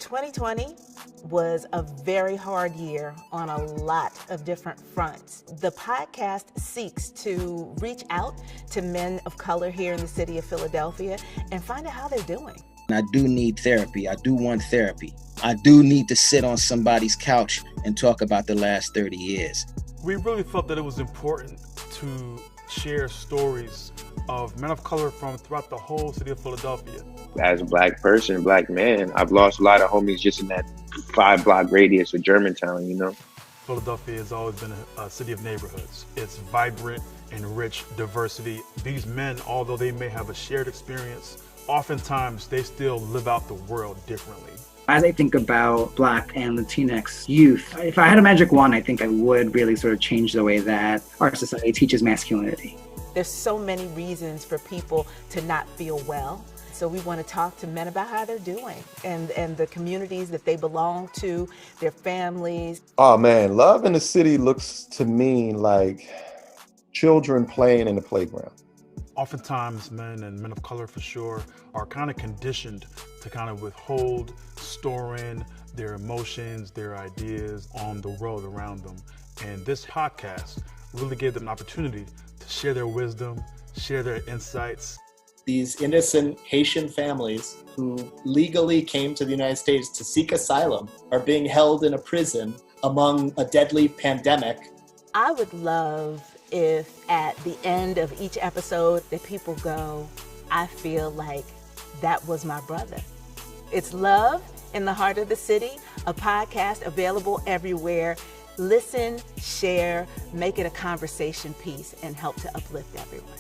2020 was a very hard year on a lot of different fronts. The podcast seeks to reach out to men of color here in the city of Philadelphia and find out how they're doing. I do need therapy. I do want therapy. I do need to sit on somebody's couch and talk about the last 30 years. We really felt that it was important to share stories of men of color from throughout the whole city of Philadelphia. As a Black person, Black man, I've lost a lot of homies just in that 5-block radius of Germantown, you know? Philadelphia has always been a city of neighborhoods. It's vibrant and rich diversity. These men, although they may have a shared experience, oftentimes they still live out the world differently. As I think about Black and Latinx youth, if I had a magic wand, I think I would really sort of change the way that our society teaches masculinity. There's so many reasons for people to not feel well. So we want to talk to men about how they're doing and the communities that they belong to, their families. Oh man, love in the city looks to me like children playing in the playground. Oftentimes men and men of color for sure are kind of conditioned to kind of withhold, store in their emotions, their ideas on the world around them. And this podcast really gave them an opportunity to share their wisdom, share their insights. These innocent Haitian families who legally came to the United States to seek asylum are being held in a prison among a deadly pandemic. I would love if at the end of each episode that people go, I feel like that was my brother. It's Love in the Heart of the City, a podcast available everywhere. Listen, share, make it a conversation piece, and help to uplift everyone.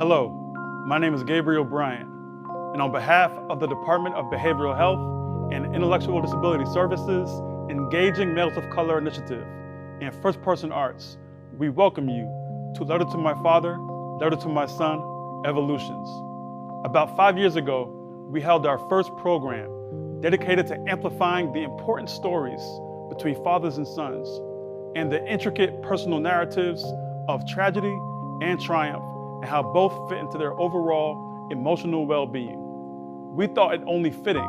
Hello, my name is Gabriel Bryant, and on behalf of the Department of Behavioral Health and Intellectual Disability Services, Engaging Males of Color Initiative, and First Person Arts, we welcome you to Letter to My Father, Letter to My Son, Evolutions. About 5 years ago, we held our first program dedicated to amplifying the important stories between fathers and sons and the intricate personal narratives of tragedy and triumph and how both fit into their overall emotional well-being. We thought it only fitting,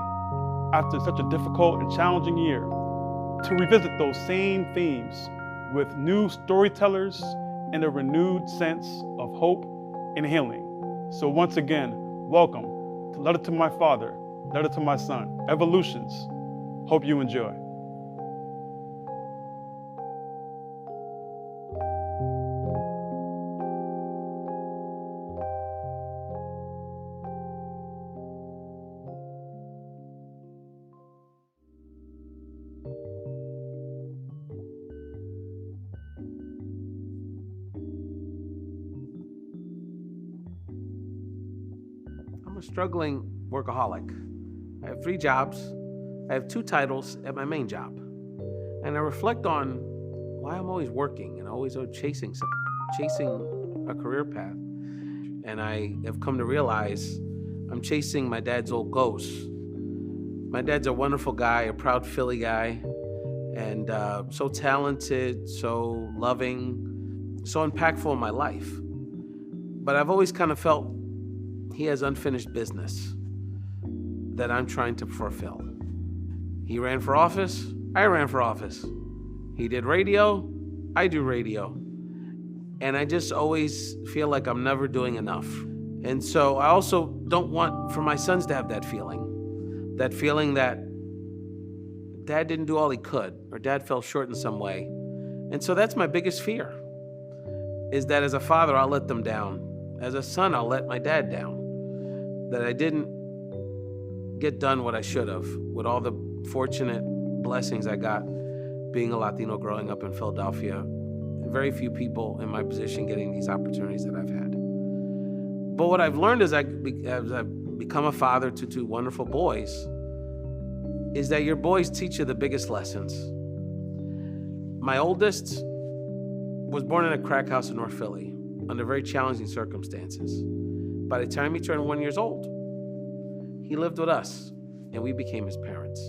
after such a difficult and challenging year, to revisit those same themes with new storytellers and a renewed sense of hope and healing. So once again, welcome to Letter to My Father, Letter to My Son, Evolutions. Hope you enjoy. I'm a struggling workaholic. I have 3 jobs. I have 2 titles at my main job. And I reflect on why I'm always working and always chasing a career path. And I have come to realize I'm chasing my dad's old ghosts. My dad's a wonderful guy, a proud Philly guy, and so talented, so loving, so impactful in my life. But I've always kind of felt he has unfinished business that I'm trying to fulfill. He ran for office, I ran for office. He did radio, I do radio. And I just always feel like I'm never doing enough. And so I also don't want for my sons to have that feeling that dad didn't do all he could, or dad fell short in some way. And so that's my biggest fear, is that as a father, I'll let them down. As a son, I'll let my dad down. That I didn't get done what I should have with all the fortunate blessings I got being a Latino growing up in Philadelphia. Very few people in my position getting these opportunities that I've had. But what I've learned as I've become a father to 2 wonderful boys is that your boys teach you the biggest lessons. My oldest was born in a crack house in North Philly under very challenging circumstances. By the time he turned 1 year old, he lived with us and we became his parents.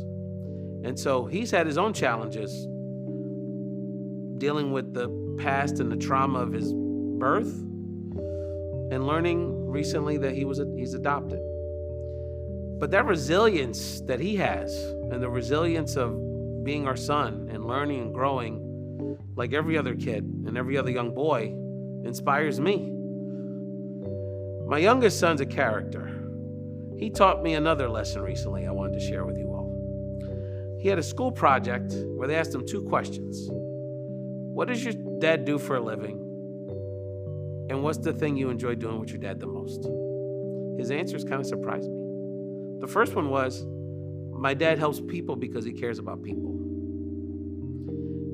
And so he's had his own challenges dealing with the past and the trauma of his birth and learning recently that he's adopted. But that resilience that he has and the resilience of being our son and learning and growing like every other kid and every other young boy inspires me. My youngest son's a character. He taught me another lesson recently I wanted to share with you all. He had a school project where they asked him 2 questions. What does your dad do for a living? And what's the thing you enjoy doing with your dad the most? His answers kind of surprised me. The first one was, my dad helps people because he cares about people.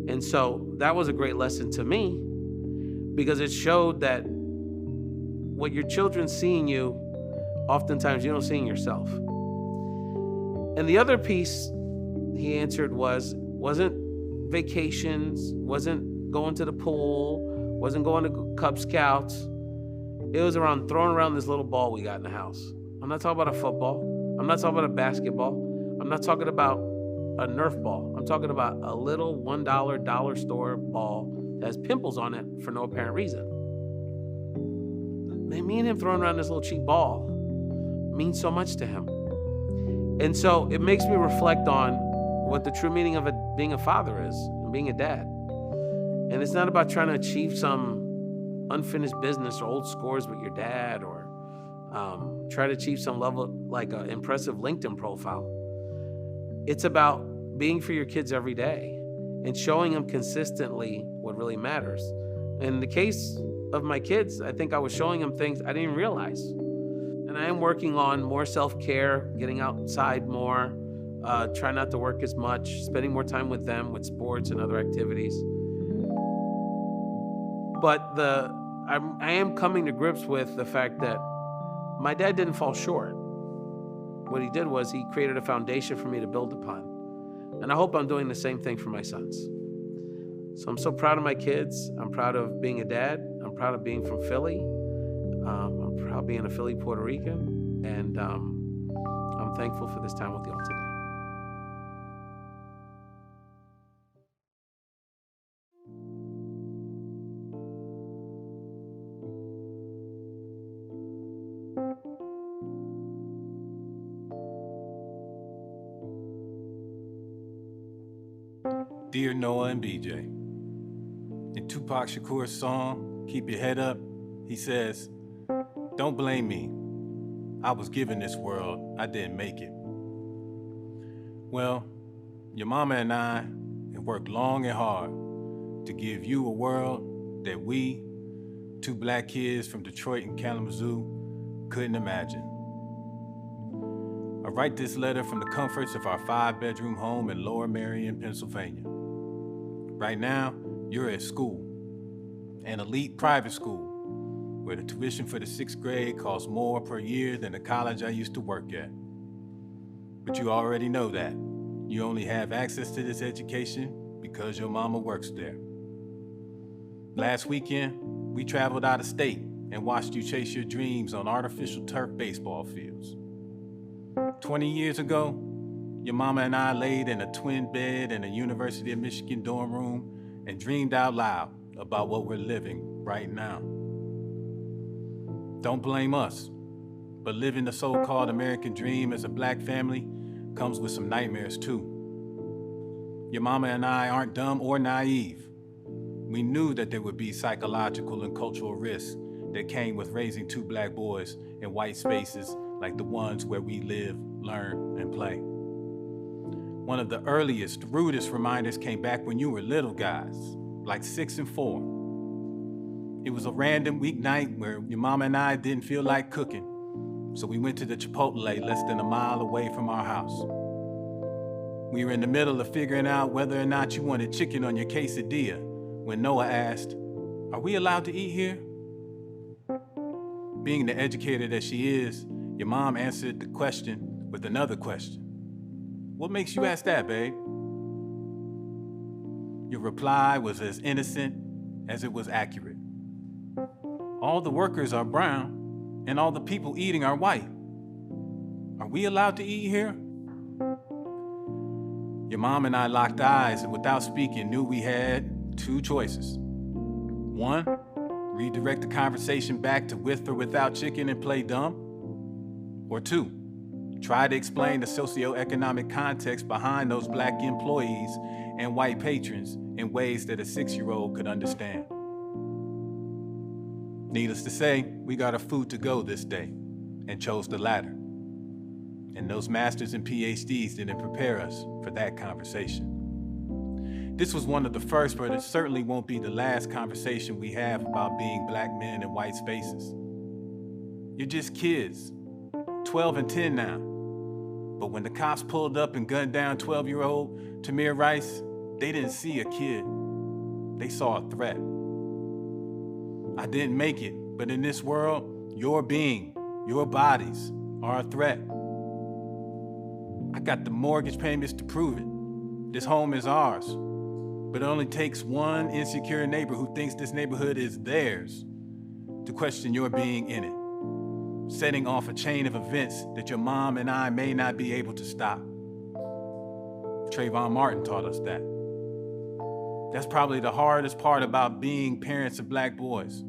And so that was a great lesson to me because it showed that what your children see in you, oftentimes you don't see in yourself. And the other piece he answered wasn't vacations, wasn't going to the pool, wasn't going to Cub Scouts. It was around throwing around this little ball we got in the house. I'm not talking about a football. I'm not talking about a basketball. I'm not talking about a Nerf ball. I'm talking about a little $1 dollar store ball that has pimples on it for no apparent reason. Me and him throwing around this little cheap ball means so much to him. And so it makes me reflect on what the true meaning of being a father is and being a dad. And it's not about trying to achieve some unfinished business or old scores with your dad or try to achieve some level like an impressive LinkedIn profile. It's about being for your kids every day and showing them consistently what really matters. In the case of my kids, I think I was showing them things I didn't realize. And I am working on more self-care, getting outside more, try not to work as much, spending more time with them with sports and other activities. But I am coming to grips with the fact that my dad didn't fall short. What he did was he created a foundation for me to build upon. And I hope I'm doing the same thing for my sons. So I'm so proud of my kids. I'm proud of being a dad. I'm proud of being from Philly. I'm proud of being a Philly Puerto Rican. And I'm thankful for this time with y'all today. Dear Noah and BJ, in Tupac Shakur's song, Keep Your Head Up, he says, "Don't blame me. I was given this world, I didn't make it." Well, your mama and I have worked long and hard to give you a world that we, two black kids from Detroit and Kalamazoo, couldn't imagine. I write this letter from the comforts of our 5-bedroom home in Lower Merion, Pennsylvania. Right now, you're at school, an elite private school, where the tuition for the 6th grade costs more per year than the college I used to work at. But you already know that. You only have access to this education because your mama works there. Last weekend, we traveled out of state and watched you chase your dreams on artificial turf baseball fields. 20 years ago, your mama and I laid in a twin bed in a University of Michigan dorm room and dreamed out loud about what we're living right now. Don't blame us, but living the so-called American dream as a black family comes with some nightmares too. Your mama and I aren't dumb or naive. We knew that there would be psychological and cultural risks that came with raising 2 black boys in white spaces like the ones where we live, learn, and play. One of the earliest, rudest reminders came back when you were little guys, like 6 and 4. It was a random weeknight where your mama and I didn't feel like cooking, so we went to the Chipotle less than a mile away from our house. We were in the middle of figuring out whether or not you wanted chicken on your quesadilla when Noah asked, "Are we allowed to eat here?" Being the educator that she is, your mom answered the question with another question. "What makes you ask that, babe?" Your reply was as innocent as it was accurate. "All the workers are brown, and all the people eating are white. Are we allowed to eat here?" Your mom and I locked eyes and without speaking knew we had 2 choices. 1, redirect the conversation back to with or without chicken and play dumb. Or 2, try to explain the socioeconomic context behind those black employees and white patrons in ways that a 6-year-old could understand. Needless to say, we got our food to go this day and chose the latter. And those masters and PhDs didn't prepare us for that conversation. This was one of the first, but it certainly won't be the last conversation we have about being black men in white spaces. You're just kids, 12 and 10 now. But when the cops pulled up and gunned down 12-year-old Tamir Rice, they didn't see a kid. They saw a threat. I didn't make it, but in this world, your being, your bodies are a threat. I got the mortgage payments to prove it. This home is ours, but it only takes one insecure neighbor who thinks this neighborhood is theirs to question your being in it, setting off a chain of events that your mom and I may not be able to stop. Trayvon Martin taught us that. That's probably the hardest part about being parents of black boys.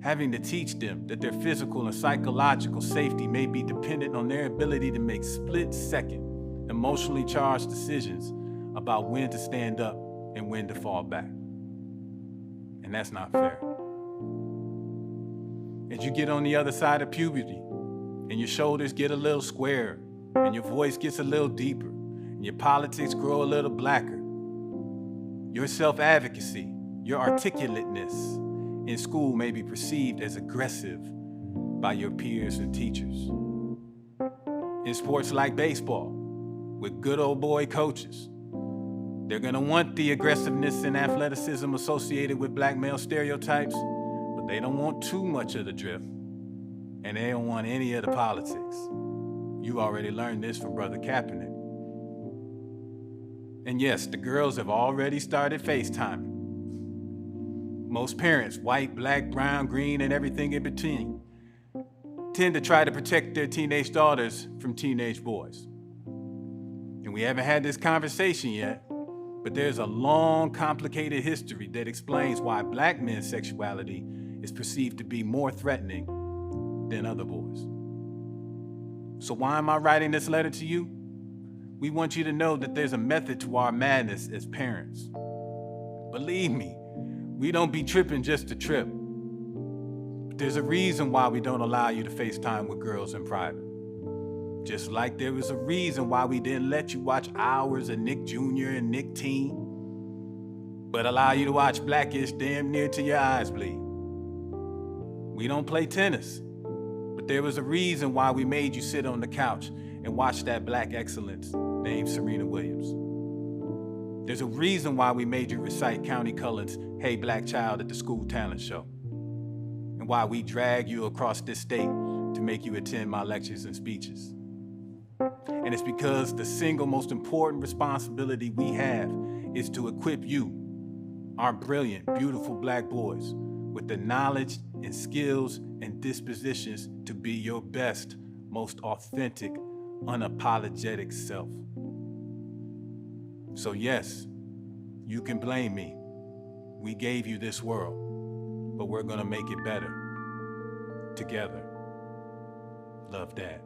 Having to teach them that their physical and psychological safety may be dependent on their ability to make split-second, emotionally charged decisions about when to stand up and when to fall back. And that's not fair. As you get on the other side of puberty, and your shoulders get a little squarer, and your voice gets a little deeper, and your politics grow a little blacker, your self-advocacy, your articulateness in school may be perceived as aggressive by your peers and teachers. In sports like baseball, with good old boy coaches, they're gonna want the aggressiveness and athleticism associated with black male stereotypes, but They don't want too much of the drip, and they don't want any of the politics. You already learned this from Brother Kaepernick. And yes, the girls have already started FaceTiming. Most parents, white, black, brown, green, and everything in between, tend to try to protect their teenage daughters from teenage boys. And we haven't had this conversation yet, but there's a long, complicated history that explains why black men's sexuality is perceived to be more threatening than other boys. So why am I writing this letter to you? We want you to know that there's a method to our madness as parents. Believe me, we don't be tripping just to trip. But there's a reason why we don't allow you to FaceTime with girls in private. Just like there was a reason why we didn't let you watch hours of Nick Jr. and Nick Teen, but allow you to watch Blackish damn near till your eyes bleed. We don't play tennis, but there was a reason why we made you sit on the couch and watch that black excellence named Serena Williams. There's a reason why we made you recite County Cullen's Hey Black Child at the school talent show, and why we drag you across this state to make you attend my lectures and speeches. And it's because the single most important responsibility we have is to equip you, our brilliant, beautiful black boys, with the knowledge and skills and dispositions to be your best, most authentic, unapologetic self. So yes, you can blame me. We gave you this world, but we're gonna make it better together. Love, Dad.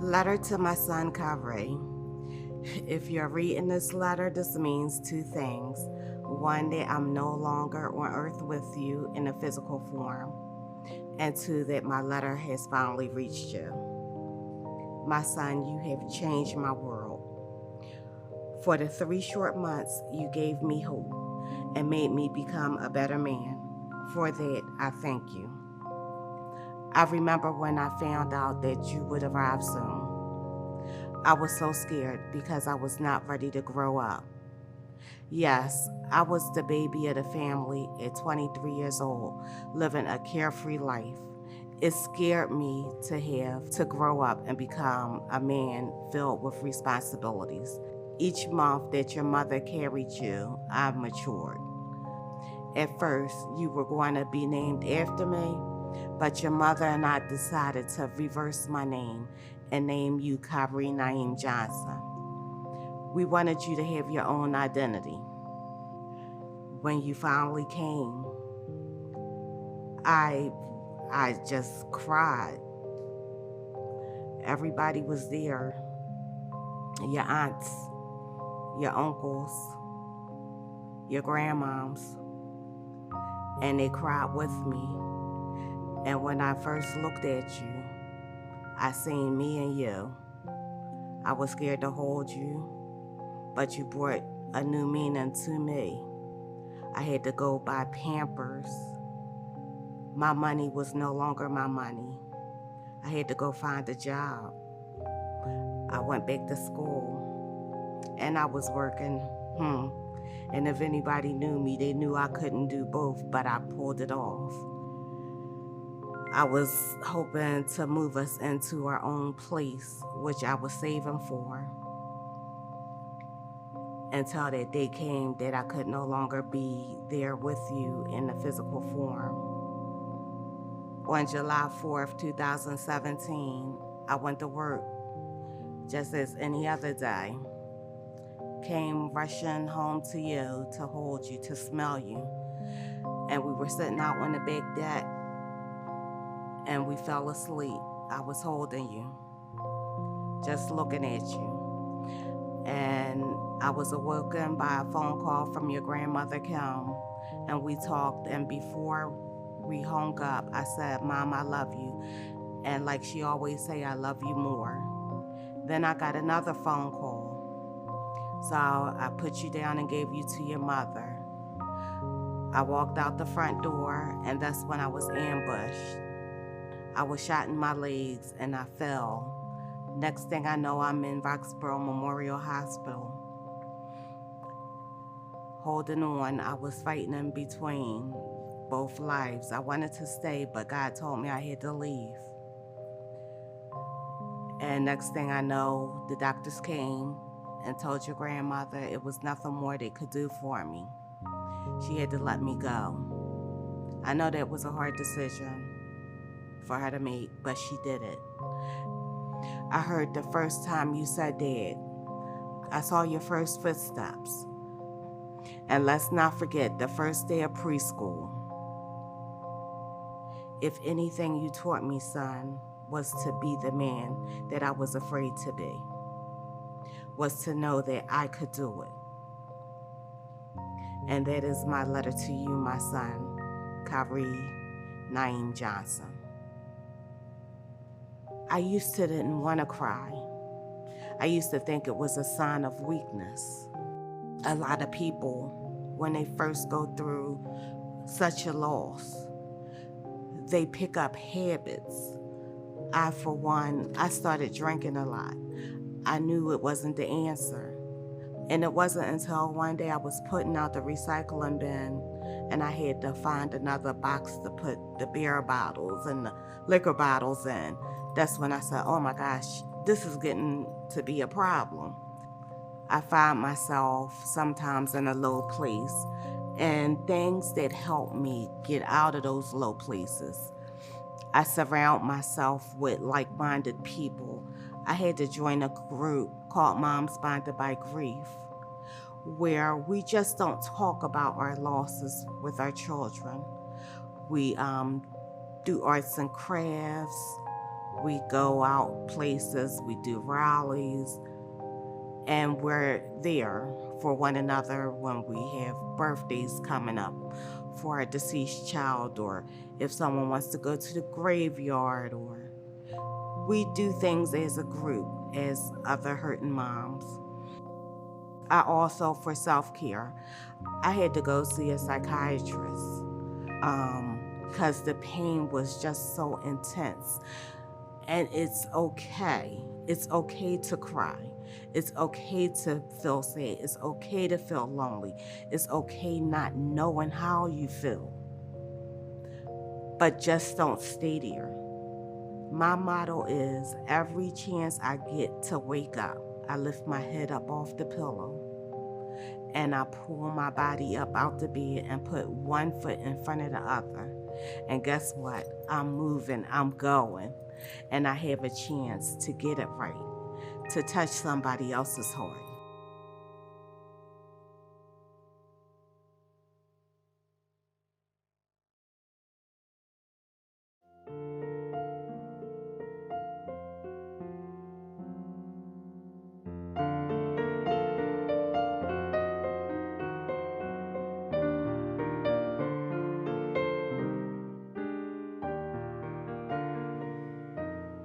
Letter to my son, Kavre. If you're reading this letter, this means two things. One, that I'm no longer on earth with you in a physical form. And two, that my letter has finally reached you. My son, you have changed my world. For the 3 short months, you gave me hope and made me become a better man. For that, I thank you. I remember when I found out that you would arrive soon. I was so scared because I was not ready to grow up. Yes, I was the baby of the family at 23 years old, living a carefree life. It scared me to have to grow up and become a man filled with responsibilities. Each month that your mother carried you, I matured. At first, you were going to be named after me, but your mother and I decided to reverse my name and name you Kavre Naeem Johnson. We wanted you to have your own identity. When you finally came, I just cried. Everybody was there. Your aunts, your uncles, your grandmoms, and they cried with me. And when I first looked at you, I seen me and you. I was scared to hold you, but you brought a new meaning to me. I had to go buy Pampers. My money was no longer my money. I had to go find a job. I went back to school, and I was working. And if anybody knew me, they knew I couldn't do both, but I pulled it off. I was hoping to move us into our own place, which I was saving for, until that day came that I could no longer be there with you in the physical form. On July 4th, 2017, I went to work just as any other day. Came rushing home to you, to hold you, to smell you. And we were sitting out on the back deck, and we fell asleep. I was holding you, just looking at you. And I was awoken by a phone call from your grandmother, Kim, and we talked, and before we hung up, I said, Mom, I love you. And like she always say, I love you more. Then I got another phone call. So I put you down and gave you to your mother. I walked out the front door, and that's when I was ambushed. I was shot in my legs and I fell. Next thing I know, I'm in Roxborough Memorial Hospital. Holding on, I was fighting in between both lives. I wanted to stay, but God told me I had to leave. And next thing I know, the doctors came and told your grandmother it was nothing more they could do for me. She had to let me go. I know that was a hard decision for her to make, but she did it. I heard the first time you said Dad. I saw your first footsteps. And let's not forget the first day of preschool. If anything you taught me, son, was to be the man that I was afraid to be, was to know that I could do it. And that is my letter to you, my son, Kyrie Naeem Johnson. I used to didn't want to cry. I used to think it was a sign of weakness. A lot of people, when they first go through such a loss, they pick up habits. I, for one, I started drinking a lot. I knew it wasn't the answer. And it wasn't until one day I was putting out the recycling bin and I had to find another box to put the beer bottles and the liquor bottles in. That's when I said, oh my gosh, this is getting to be a problem. I find myself sometimes in a low place, and things that help me get out of those low places. I surround myself with like-minded people. I had to join a group called Moms Bonded by Grief, where we just don't talk about our losses with our children. We do arts and crafts. We go out places, we do rallies, and we're there for one another when we have birthdays coming up for a deceased child, or if someone wants to go to the graveyard, or we do things as a group, as other hurting moms. I also, for self-care, I had to go see a psychiatrist because the pain was just so intense. And it's okay. It's okay to cry. It's okay to feel sad. It's okay to feel lonely. It's okay not knowing how you feel. But just don't stay there. My motto is, every chance I get to wake up, I lift my head up off the pillow and I pull my body up out the bed and put one foot in front of the other. And guess what? I'm moving, I'm going. And I have a chance to get it right, to touch somebody else's heart.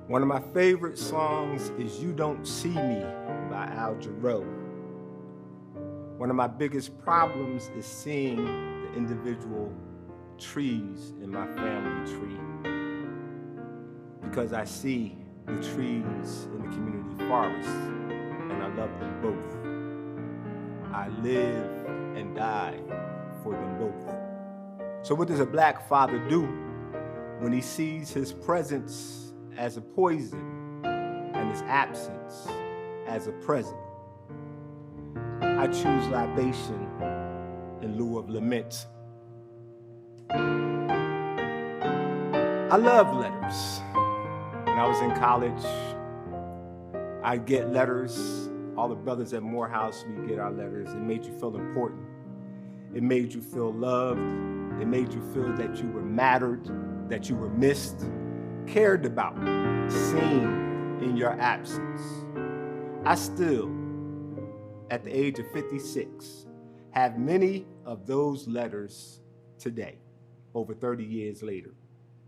One of my favorite songs is You Don't See Me by Al Jarreau. One of my biggest problems is seeing the individual trees in my family tree, because I see the trees in the community forest and I love them both. I live and die for them both. So what does a black father do when he sees his presence as a poison and his absence as a present? I choose libation in lieu of lament. I love letters. When I was in college, I'd get letters. All the brothers at Morehouse, we get our letters. It made you feel important. It made you feel loved. It made you feel that you were mattered, that you were missed, cared about, seen in your absence. I still, at the age of 56, have many of those letters today, over 30 years later.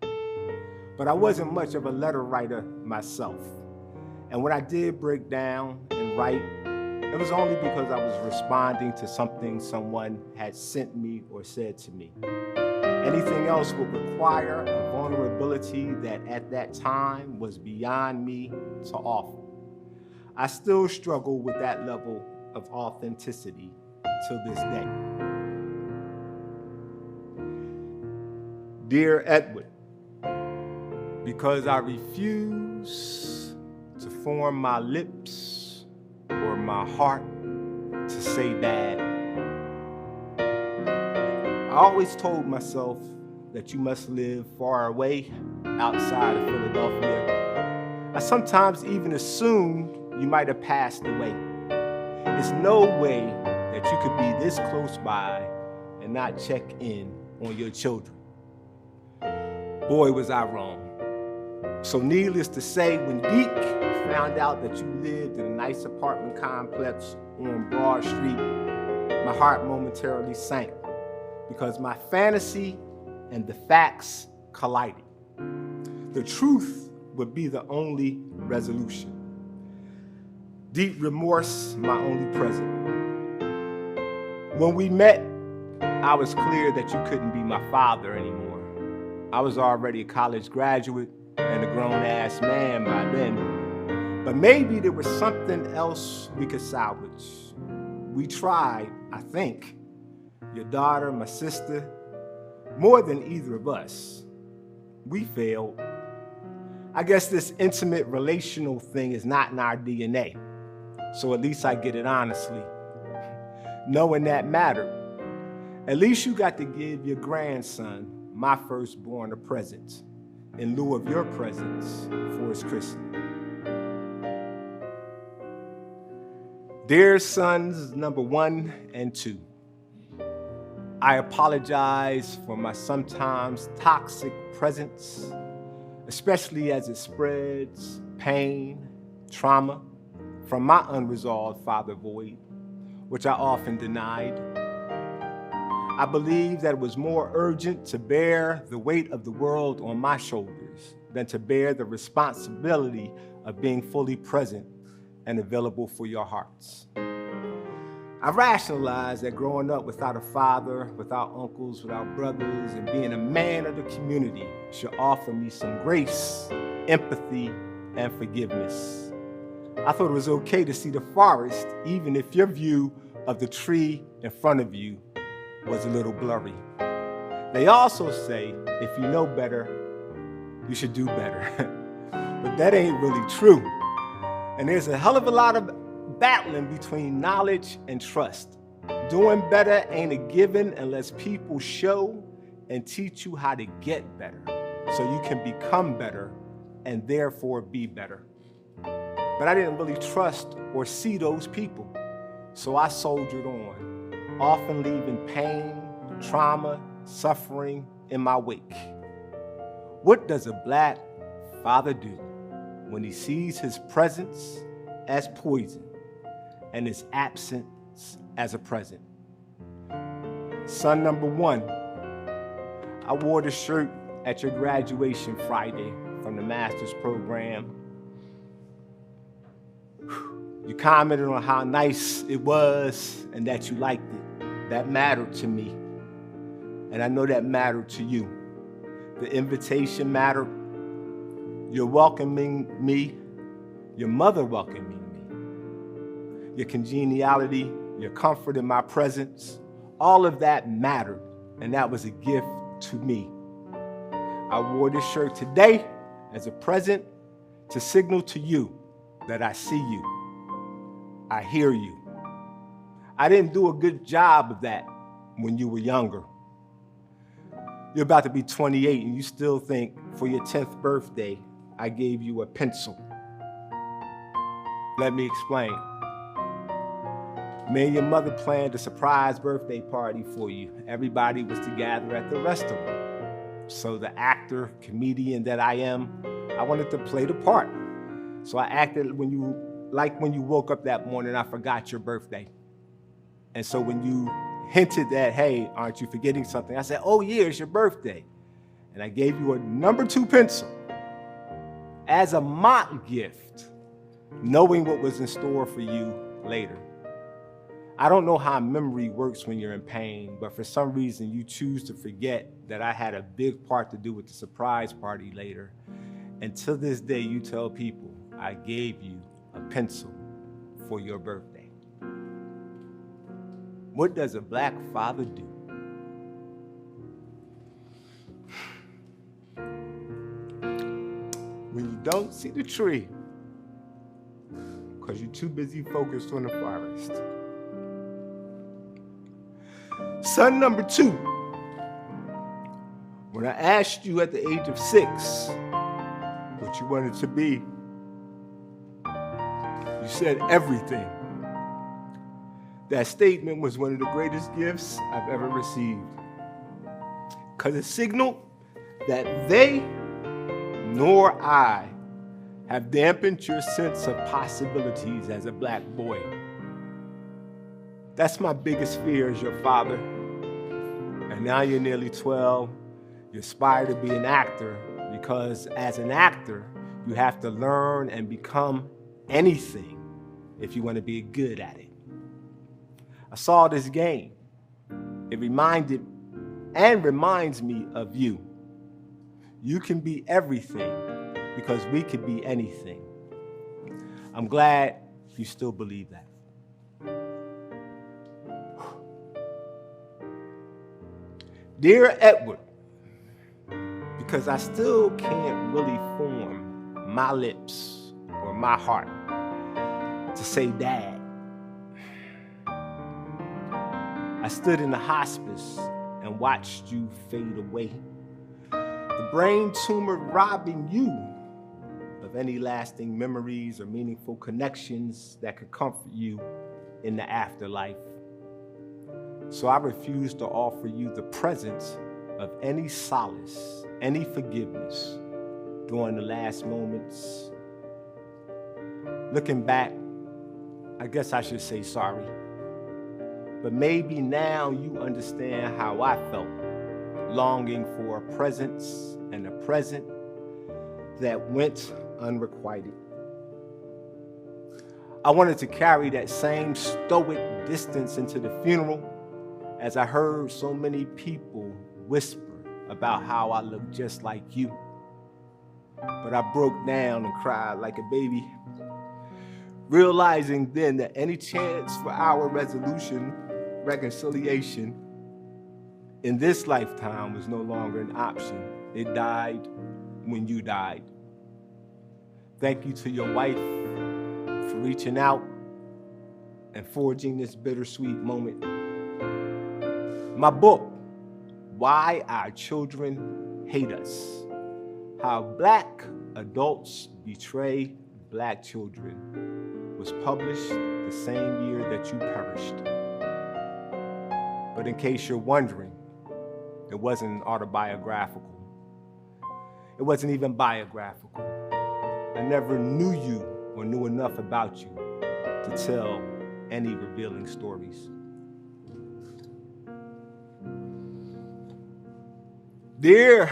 But I wasn't much of a letter writer myself. And when I did break down and write, it was only because I was responding to something someone had sent me or said to me. Anything else would require a vulnerability that at that time was beyond me to offer. I still struggle with that level of authenticity till this day. Dear Edward, because I refuse to form my lips or my heart to say bad, I always told myself that you must live far away outside of Philadelphia. I sometimes even assumed you might have passed away. There's no way that you could be this close by and not check in on your children. Boy, was I wrong. So needless to say, when Deke found out that you lived in a nice apartment complex on Broad Street, my heart momentarily sank because my fantasy and the facts collided. The truth would be the only resolution. Deep remorse, my only present. When we met, I was clear that you couldn't be my father anymore. I was already a college graduate and a grown-ass man by then. But maybe there was something else we could salvage. We tried, I think. Your daughter, my sister, more than either of us. We failed. I guess this intimate relational thing is not in our DNA. So at least I get it honestly. Knowing that mattered. At least you got to give your grandson, my firstborn, a present in lieu of your presence for his christening. Dear sons number 1 and 2, I apologize for my sometimes toxic presence, especially as it spreads pain, trauma from my unresolved father void, which I often denied. I believe that it was more urgent to bear the weight of the world on my shoulders than to bear the responsibility of being fully present and available for your hearts. I rationalized that growing up without a father, without uncles, without brothers, and being a man of the community should offer me some grace, empathy, and forgiveness. I thought it was okay to see the forest, even if your view of the tree in front of you was a little blurry. They also say, if you know better, you should do better. But that ain't really true. And there's a hell of a lot of battling between knowledge and trust. Doing better ain't a given unless people show and teach you how to get better so you can become better and therefore be better. But I didn't really trust or see those people, so I soldiered on, often leaving pain, trauma, suffering in my wake. What does a Black father do when he sees his presence as poison and his absence as a present? Son number 1, I wore the shirt at your graduation Friday from the master's program. You commented on how nice it was and that you liked it. That mattered to me. And I know that mattered to you. The invitation mattered. You're welcoming me. Your mother welcoming me. Your congeniality, your comfort in my presence, all of that mattered. And that was a gift to me. I wore this shirt today as a present to signal to you that I see you. I hear you. I didn't do a good job of that when you were younger. You're about to be 28 and you still think for your 10th birthday, I gave you a pencil. Let me explain. Me and your mother planned a surprise birthday party for you. Everybody was to gather at the restaurant. So the actor, comedian that I am, I wanted to play the part. So I acted when you woke up that morning, I forgot your birthday. And so when you hinted that, hey, aren't you forgetting something? I said, oh yeah, it's your birthday. And I gave you a number 2 pencil as a mock gift knowing what was in store for you later. I don't know how memory works when you're in pain, but for some reason you choose to forget that I had a big part to do with the surprise party later. And to this day, you tell people I gave you a pencil for your birthday. What does a black father do? When you don't see the tree, because you're too busy focused on the forest. Son number 2, when I asked you at the age of 6 what you wanted to be, you said everything. That statement was one of the greatest gifts I've ever received, because it signaled that they nor I have dampened your sense of possibilities as a black boy. That's my biggest fear as your father. And now you're nearly 12. You aspire to be an actor because as an actor, you have to learn and become anything if you want to be good at it. I saw this game. It reminded and reminds me of you. You can be everything because we can be anything. I'm glad you still believe that. Dear Edward, because I still can't really form my lips or my heart to say dad. I stood in the hospice and watched you fade away. The brain tumor robbing you of any lasting memories or meaningful connections that could comfort you in the afterlife. So I refuse to offer you the presence of any solace, any forgiveness during the last moments. Looking back, I guess I should say sorry. But maybe now you understand how I felt, longing for a presence and a present that went unrequited. I wanted to carry that same stoic distance into the funeral as I heard so many people whisper about how I look just like you. But I broke down and cried like a baby, realizing then that any chance for our reconciliation in this lifetime was no longer an option. It died when you died. Thank you to your wife for reaching out and forging this bittersweet moment. My book, Why Our Children Hate Us: How Black Adults Betray Black Children, was published the same year that you perished. But in case you're wondering, it wasn't autobiographical. It wasn't even biographical. I never knew you or knew enough about you to tell any revealing stories. Dear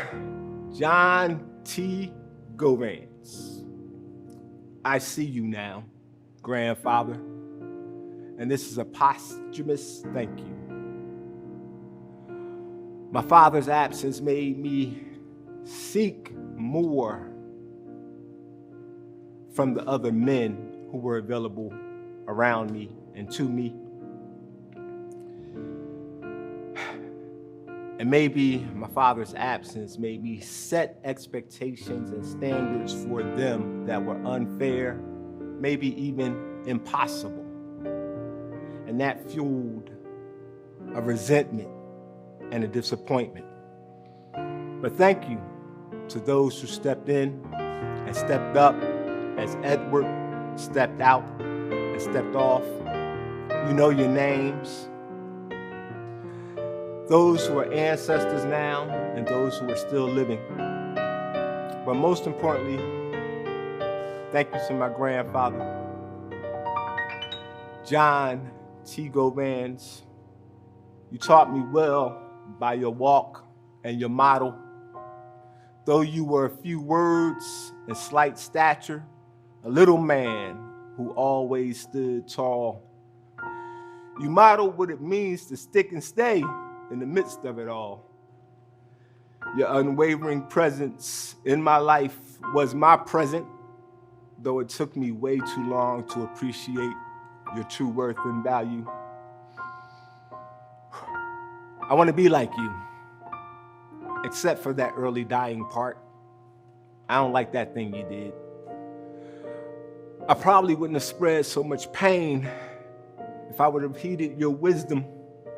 John T. Govans, I see you now, grandfather, and this is a posthumous thank you. My father's absence made me seek more from the other men who were available around me and to me. And maybe my father's absence made me set expectations and standards for them that were unfair, maybe even impossible. And that fueled a resentment and a disappointment. But thank you to those who stepped in and stepped up as Edward stepped out and stepped off. You know your names. Those who are ancestors now and those who are still living. But most importantly, thank you to my grandfather, John T. Govans. You taught me well by your walk and your model. Though you were a few words and slight stature, a little man who always stood tall. You modeled what it means to stick and stay in the midst of it all. Your unwavering presence in my life was my present, though it took me way too long to appreciate your true worth and value. I want to be like you, except for that early dying part. I don't like that thing you did. I probably wouldn't have spread so much pain if I would have heeded your wisdom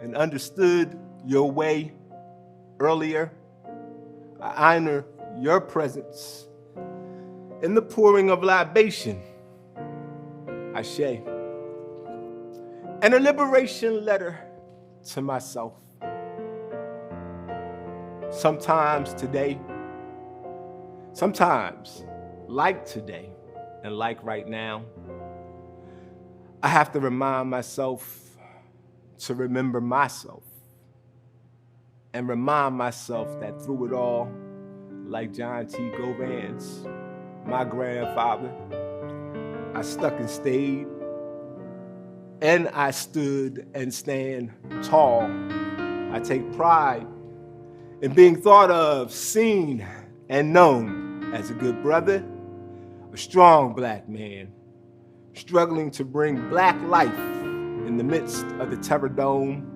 and understood your way earlier. I honor your presence in the pouring of libation, Ashe, and a liberation letter to myself. Sometimes today, sometimes like today and like right now, I have to remind myself to remember myself and remind myself that through it all, like John T. Govan's, my grandfather, I stuck and stayed, and I stood and stand tall. I take pride in being thought of, seen, and known as a good brother, a strong black man, struggling to bring black life in the midst of the terror dome.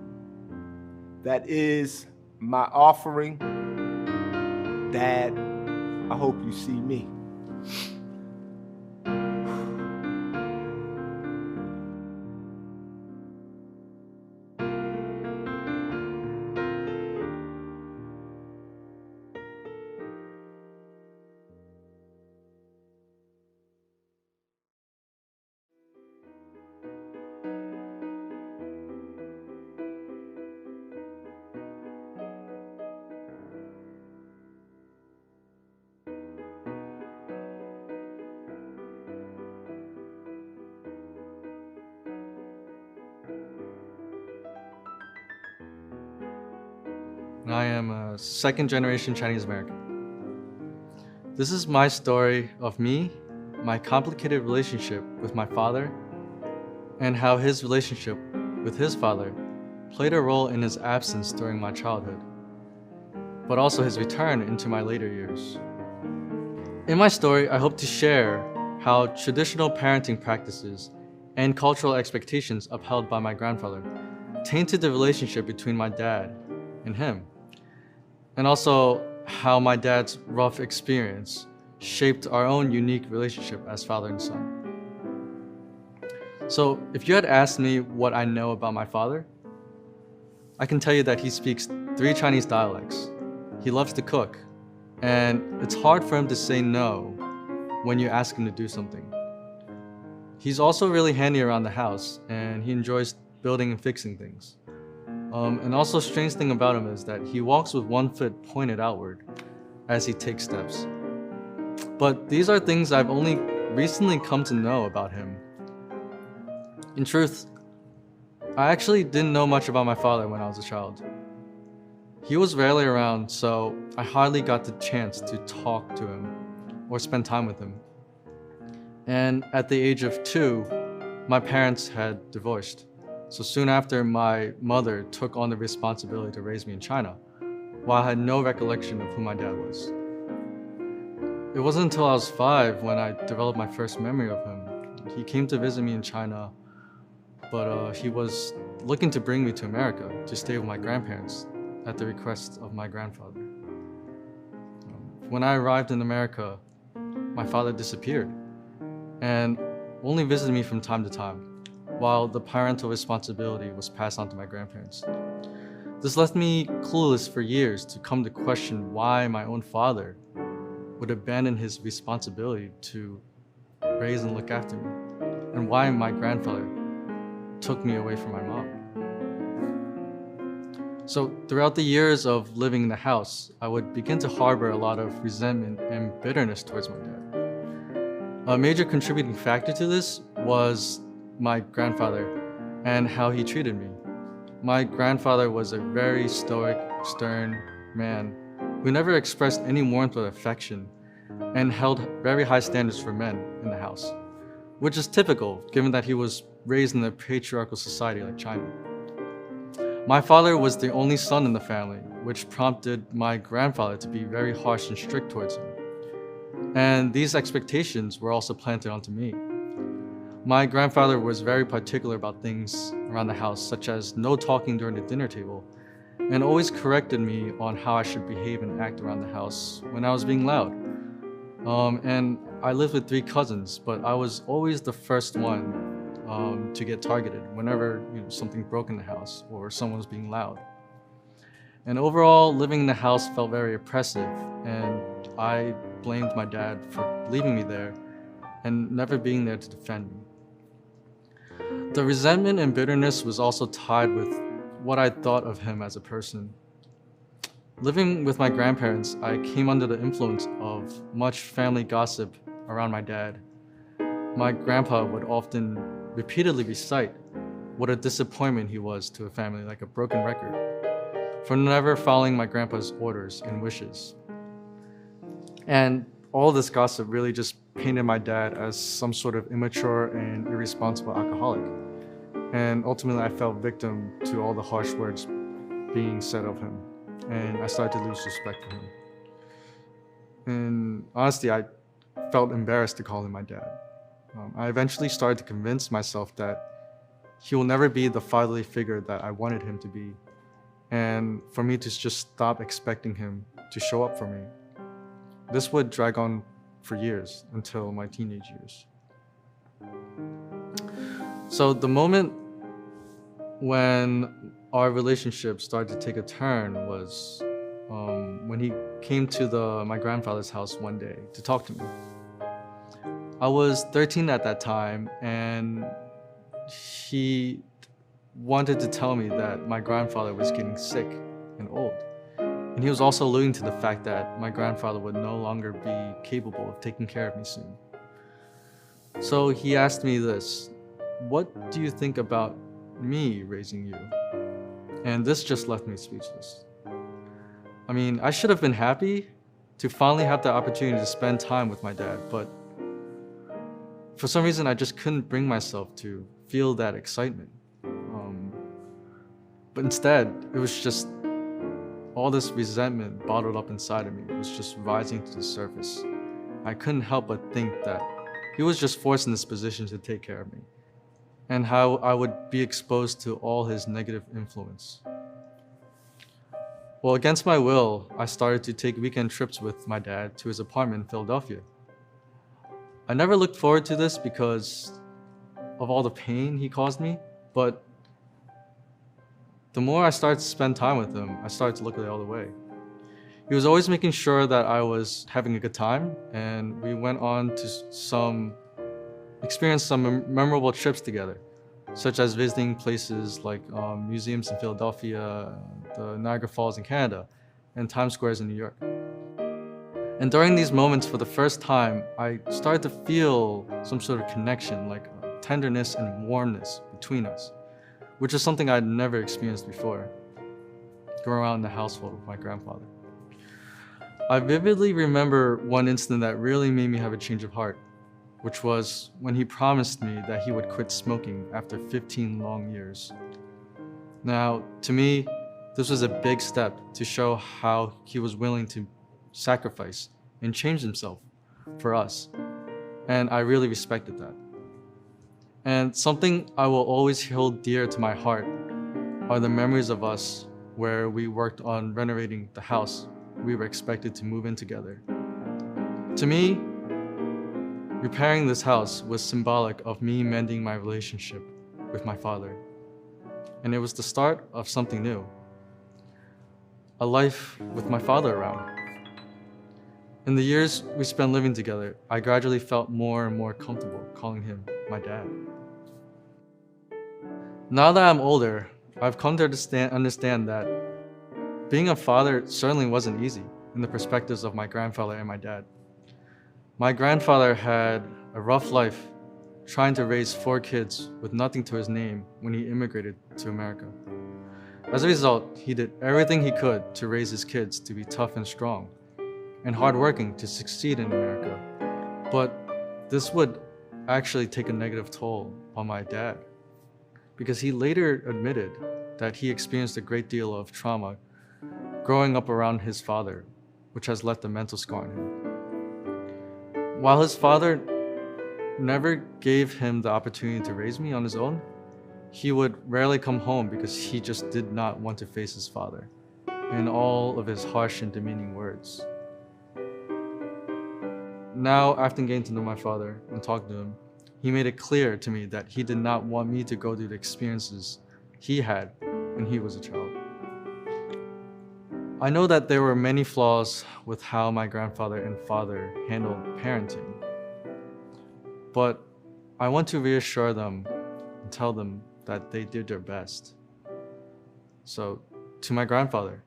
That is my offering. Dad, I hope you see me. I am a second-generation Chinese American. This is my story of me, my complicated relationship with my father, and how his relationship with his father played a role in his absence during my childhood, but also his return into my later years. In my story, I hope to share how traditional parenting practices and cultural expectations upheld by my grandfather tainted the relationship between my dad and him, and also how my dad's rough experience shaped our own unique relationship as father and son. So if you had asked me what I know about my father, I can tell you that he speaks 3 Chinese dialects. He loves to cook, and it's hard for him to say no when you ask him to do something. He's also really handy around the house, and he enjoys building and fixing things. And also, a strange thing about him is that he walks with one foot pointed outward as he takes steps. But these are things I've only recently come to know about him. In truth, I actually didn't know much about my father when I was a child. He was rarely around, so I hardly got the chance to talk to him or spend time with him. And at the age of 2, my parents had divorced. So soon after, my mother took on the responsibility to raise me in China, while I had no recollection of who my dad was. It wasn't until I was 5 when I developed my first memory of him. He came to visit me in China, but he was looking to bring me to America to stay with my grandparents at the request of my grandfather. When I arrived in America, my father disappeared and only visited me from time to time, while the parental responsibility was passed on to my grandparents. This left me clueless for years to come to question why my own father would abandon his responsibility to raise and look after me, and why my grandfather took me away from my mom. So throughout the years of living in the house, I would begin to harbor a lot of resentment and bitterness towards my dad. A major contributing factor to this was my grandfather and how he treated me. My grandfather was a very stoic, stern man who never expressed any warmth or affection and held very high standards for men in the house. which is typical given that he was raised in a patriarchal society like China. My father was the only son in the family, which prompted my grandfather to be very harsh and strict towards him. And these expectations were also planted onto me. My grandfather was very particular about things around the house, such as no talking during the dinner table, and always corrected me on how I should behave and act around the house when I was being loud. And I lived with 3 cousins, but I was always the first one to get targeted whenever something broke in the house or someone was being loud. And overall, living in the house felt very oppressive, and I blamed my dad for leaving me there and never being there to defend me. The resentment and bitterness was also tied with what I thought of him as a person. Living with my grandparents, I came under the influence of much family gossip around my dad. My grandpa would often repeatedly recite what a disappointment he was to a family, like a broken record, for never following my grandpa's orders and wishes. And all this gossip really just painted my dad as some sort of immature and irresponsible alcoholic. And ultimately, I fell victim to all the harsh words being said of him, and I started to lose respect for him. And honestly, I felt embarrassed to call him my dad. I eventually started to convince myself that he will never be the fatherly figure that I wanted him to be, and for me to just stop expecting him to show up for me. This would drag on for years until my teenage years. So the moment when our relationship started to take a turn was when he came to my grandfather's house one day to talk to me. I was 13 at that time, and he wanted to tell me that my grandfather was getting sick and old. And he was also alluding to the fact that my grandfather would no longer be capable of taking care of me soon. So he asked me this: "What do you think about me raising you?" And this just left me speechless. I mean, I should have been happy to finally have the opportunity to spend time with my dad, but for some reason I just couldn't bring myself to feel that excitement. But instead, it was just all this resentment bottled up inside of me. It was just rising to the surface. I couldn't help but think that he was just forced in this position to take care of me, and how I would be exposed to all his negative influence. Well, against my will, I started to take weekend trips with my dad to his apartment in Philadelphia. I never looked forward to this because of all the pain he caused me, but the more I started to spend time with him, I started to look the other way. He was always making sure that I was having a good time, and we went on to experience some memorable trips together, such as visiting places like museums in Philadelphia, the Niagara Falls in Canada, and Times Square in New York. And during these moments, for the first time, I started to feel some sort of connection, like tenderness and warmness between us, which is something I'd never experienced before, growing around in the household with my grandfather. I vividly remember one incident that really made me have a change of heart, which was when he promised me that he would quit smoking after 15 long years. Now, to me, this was a big step to show how he was willing to sacrifice and change himself for us, and I really respected that. And something I will always hold dear to my heart are the memories of us where we worked on renovating the house we were expected to move in together. To me, repairing this house was symbolic of me mending my relationship with my father. And it was the start of something new, a life with my father around. In the years we spent living together, I gradually felt more and more comfortable calling him my dad. Now that I'm older, I've come to understand that being a father certainly wasn't easy in the perspectives of my grandfather and my dad. My grandfather had a rough life trying to raise 4 kids with nothing to his name when he immigrated to America. As a result, he did everything he could to raise his kids to be tough and strong and hardworking to succeed in America. But this would actually take a negative toll on my dad, because he later admitted that he experienced a great deal of trauma growing up around his father, which has left a mental scar on him. While his father never gave him the opportunity to raise me on his own, he would rarely come home because he just did not want to face his father in all of his harsh and demeaning words. Now, after getting to know my father and talking to him, he made it clear to me that he did not want me to go through the experiences he had when he was a child. I know that there were many flaws with how my grandfather and father handled parenting, but I want to reassure them and tell them that they did their best. So, to my grandfather,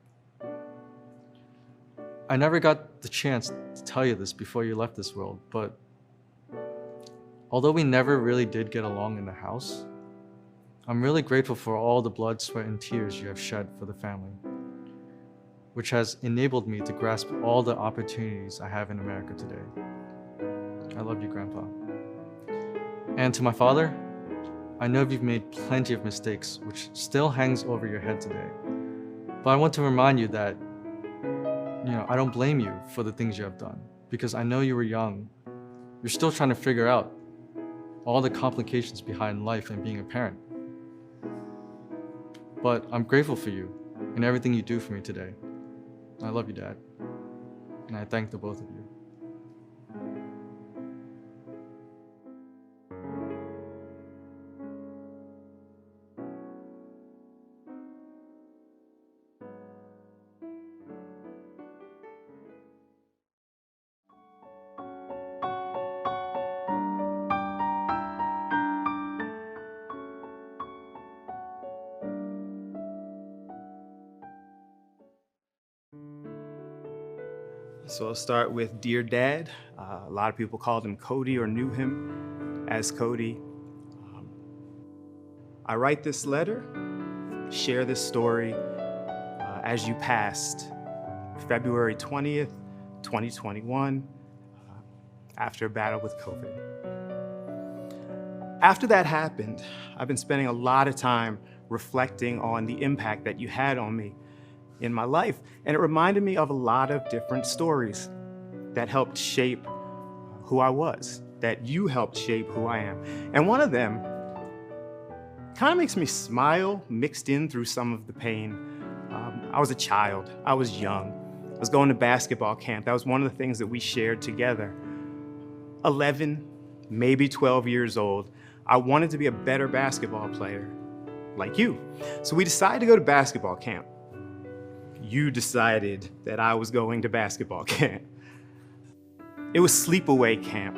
I never got the chance to tell you this before you left this world, but although we never really did get along in the house, I'm really grateful for all the blood, sweat, and tears you have shed for the family, which has enabled me to grasp all the opportunities I have in America today. I love you, Grandpa. And to my father, I know you've made plenty of mistakes, which still hangs over your head today. But I want to remind you that, I don't blame you for the things you have done, because I know you were young. You're still trying to figure out all the complications behind life and being a parent. But I'm grateful for you and everything you do for me today. I love you, Dad. And I thank the both of you. So I'll start with Dear Dad. A lot of people called him Cody or knew him as Cody. I write this letter, share this story as you passed, February 20th, 2021, after a battle with COVID. After that happened, I've been spending a lot of time reflecting on the impact that you had on me in my life. And it reminded me of a lot of different stories that helped shape who I was, that you helped shape who I am. And one of them kind of makes me smile mixed in through some of the pain. I was a child, I was young. I was going to basketball camp. That was one of the things that we shared together. 11, maybe 12 years old. I wanted to be a better basketball player, like you. So we decided to go to basketball camp. You decided that I was going to basketball camp. It was sleepaway camp.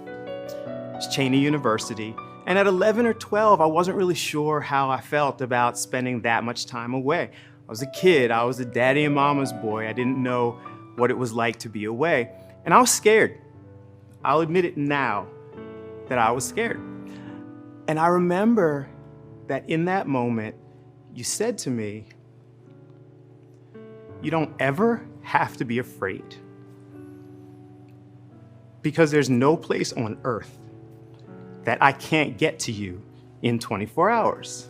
It was Cheney University. And at 11 or 12, I wasn't really sure how I felt about spending that much time away. I was a kid. I was a daddy and mama's boy. I didn't know what it was like to be away. And I was scared. I'll admit it now that I was scared. And I remember that in that moment, you said to me, you don't ever have to be afraid, because there's no place on earth that I can't get to you in 24 hours.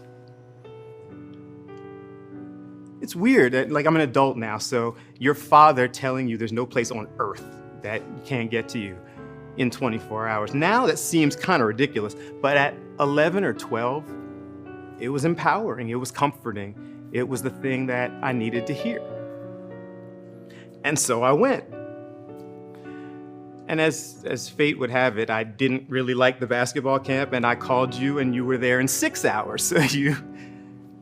It's weird, like I'm an adult now, so your father telling you there's no place on earth that you can't get to you in 24 hours. Now that seems kind of ridiculous, but at 11 or 12, it was empowering, it was comforting, it was the thing that I needed to hear. And so I went. And as fate would have it, I didn't really like the basketball camp, and I called you and you were there in 6 hours. So you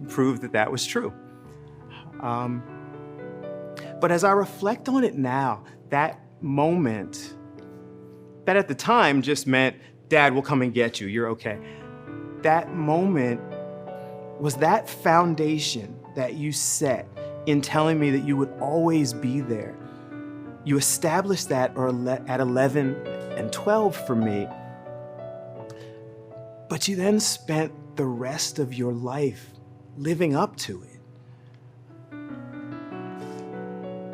proved that that was true. But as I reflect on it now, that moment, that at the time just meant, Dad will come and get you, you're okay. That moment was that foundation that you set in telling me that you would always be there. You established that at 11 and 12 for me, but you then spent the rest of your life living up to it.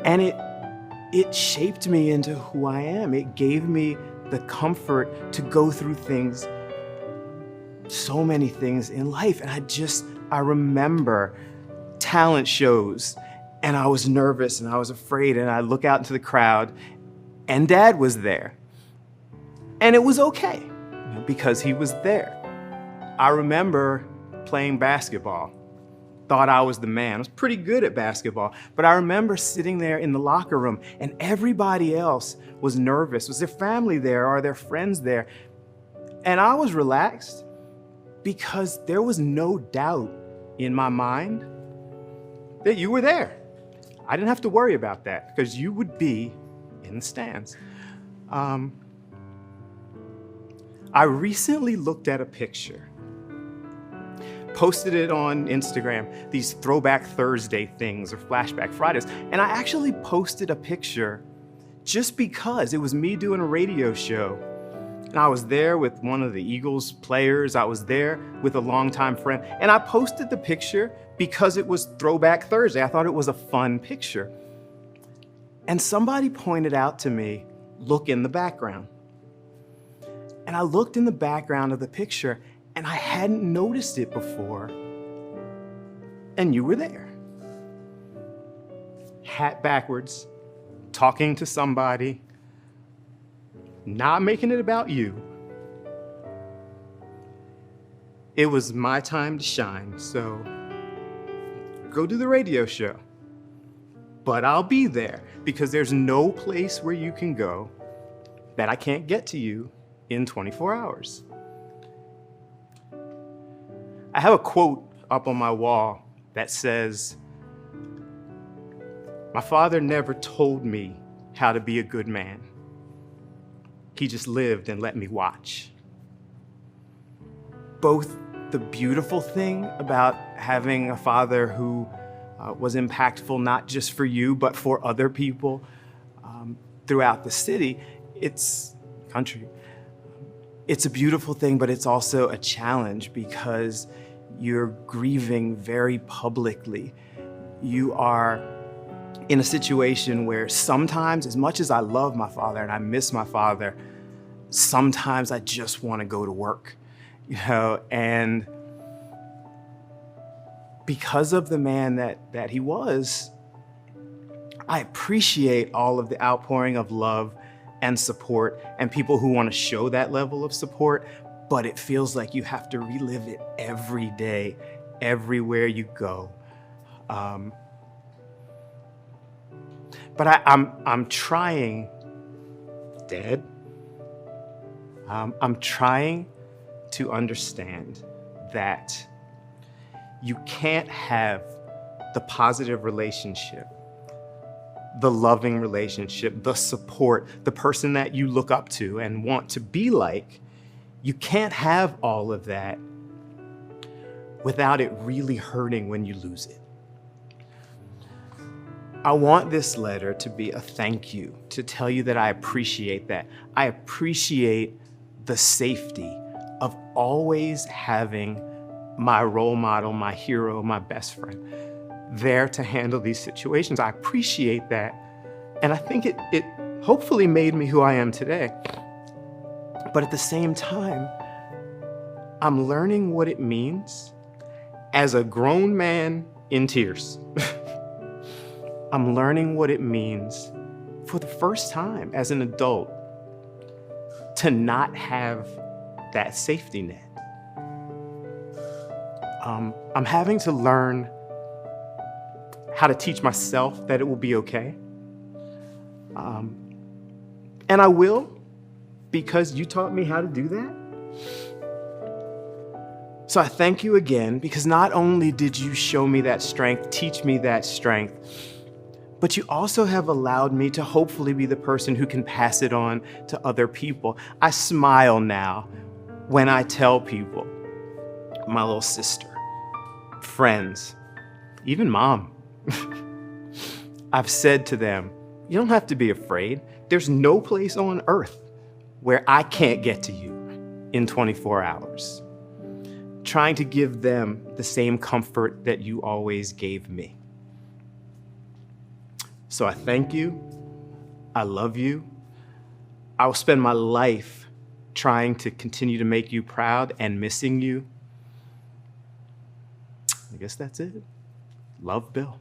And it shaped me into who I am. It gave me the comfort to go through things, so many things in life. And I remember talent shows, and I was nervous and I was afraid, and I look out into the crowd and Dad was there. And it was okay, because he was there. I remember playing basketball. Thought I was the man. I was pretty good at basketball, but I remember sitting there in the locker room and everybody else was nervous. Was their family there? Are their friends there? And I was relaxed because there was no doubt in my mind that you were there. I didn't have to worry about that because you would be in the stands. I recently looked at a picture, posted it on Instagram, these Throwback Thursday things or Flashback Fridays, and I actually posted a picture just because it was me doing a radio show. And I was there with one of the Eagles players. I was there with a longtime friend. And I posted the picture because it was Throwback Thursday. I thought it was a fun picture. And somebody pointed out to me, look in the background. And I looked in the background of the picture and I hadn't noticed it before. And you were there. Hat backwards, talking to somebody, not making it about you. It was my time to shine, so go do the radio show. But I'll be there because there's no place where you can go that I can't get to you in 24 hours. I have a quote up on my wall that says, "My father never told me how to be a good man. He just lived and let me watch." Both the beautiful thing about having a father who was impactful not just for you, but for other people throughout the city, country. It's a beautiful thing, but it's also a challenge because you're grieving very publicly. You are in a situation where sometimes, as much as I love my father and I miss my father, sometimes I just want to go to work, and because of the man that he was, I appreciate all of the outpouring of love and support and people who want to show that level of support, but it feels like you have to relive it every day, everywhere you go. But I'm trying, Dad. I'm trying to understand that you can't have the positive relationship, the loving relationship, the support, the person that you look up to and want to be like. You can't have all of that without it really hurting when you lose it. I want this letter to be a thank you, to tell you that I appreciate that. I appreciate the safety of always having my role model, my hero, my best friend there to handle these situations. I appreciate that. And I think it hopefully made me who I am today. But at the same time, I'm learning what it means as a grown man in tears. I'm learning what it means for the first time as an adult to not have that safety net. I'm having to learn how to teach myself that it will be okay. And I will, because you taught me how to do that. So I thank you again, because not only did you show me that strength, teach me that strength, but you also have allowed me to hopefully be the person who can pass it on to other people. I smile now when I tell people, my little sister, friends, even Mom. I've said to them, you don't have to be afraid. There's no place on earth where I can't get to you in 24 hours. Trying to give them the same comfort that you always gave me. So I thank you. I love you. I will spend my life trying to continue to make you proud and missing you. I guess that's it. Love, Bill.